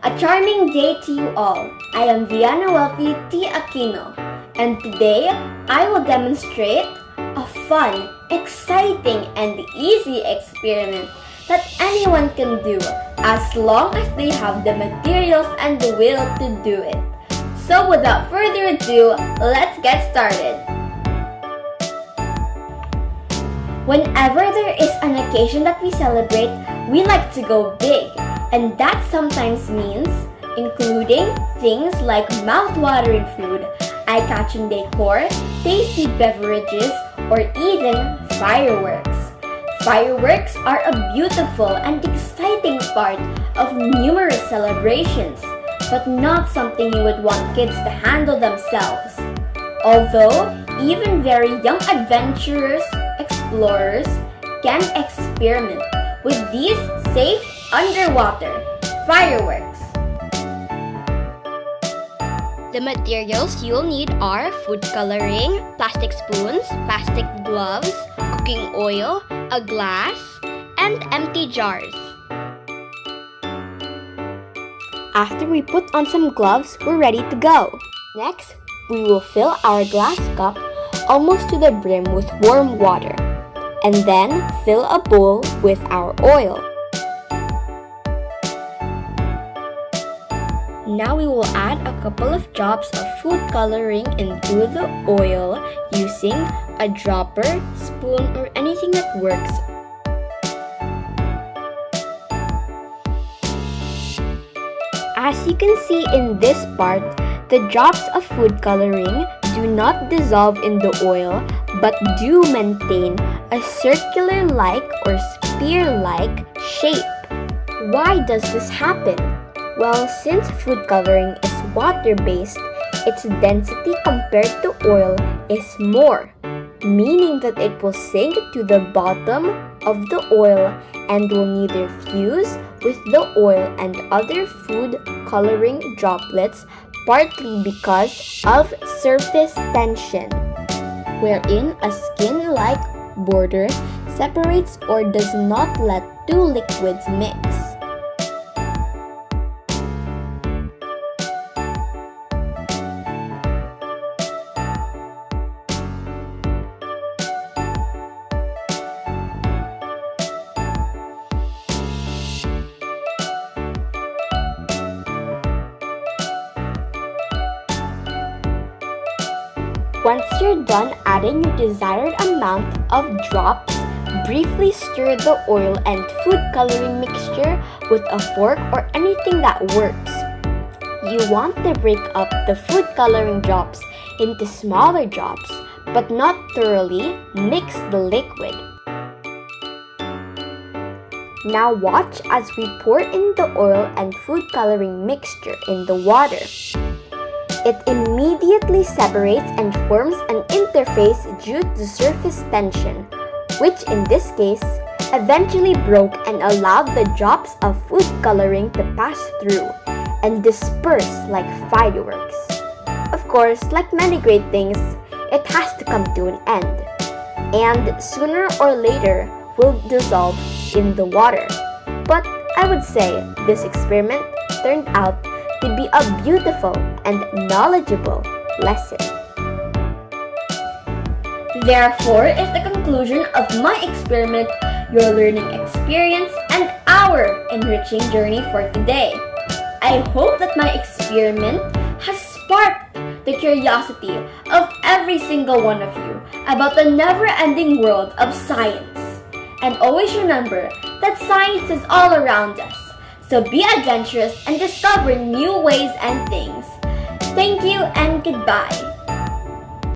A charming day to you all. I am Viana Welty T. Aquino, and today I will demonstrate a fun, exciting, and easy experiment that anyone can do as long as they have the materials and the will to do it. So without further ado, let's get started. Whenever there is an occasion that we celebrate, we like to go big. And that sometimes means including things like mouth-watering food, eye-catching decor, tasty beverages, or even fireworks. Fireworks are a beautiful and exciting part of numerous celebrations, but not something you would want kids to handle themselves. Although, even very young adventurers, explorers can experiment with these safe underwater fireworks. The materials you'll need are food coloring, plastic spoons, plastic gloves, cooking oil, a glass, and empty jars. After we put on some gloves, we're ready to go. Next, we will fill our glass cup almost to the brim with warm water, and then fill a bowl with our oil. Now we will add a couple of drops of food coloring into the oil using a dropper, spoon, or anything that works. As you can see in this part, the drops of food coloring do not dissolve in the oil but do maintain a circular-like or spear-like shape. Why does this happen? Well, since food coloring is water-based, its density compared to oil is more, meaning that it will sink to the bottom of the oil and will neither fuse with the oil and other food coloring droplets, partly because of surface tension, wherein a skin-like border separates or does not let two liquids mix. Once you're done adding your desired amount of drops, briefly stir the oil and food coloring mixture with a fork or anything that works. You want to break up the food coloring drops into smaller drops, but not thoroughly mix the liquid. Now watch as we pour in the oil and food coloring mixture in the water. It immediately separates and forms an interface due to surface tension, which in this case eventually broke and allowed the drops of food coloring to pass through and disperse like fireworks. Of course, like many great things, it has to come to an end, and sooner or later will dissolve in the water. But I would say this experiment turned out to be a beautiful and knowledgeable lesson. Therefore is the conclusion of my experiment, your learning experience, and our enriching journey for today. I hope that my experiment has sparked the curiosity of every single one of you about the never-ending world of science. And always remember that science is all around us. So be adventurous and discover new ways and things. Thank you and goodbye.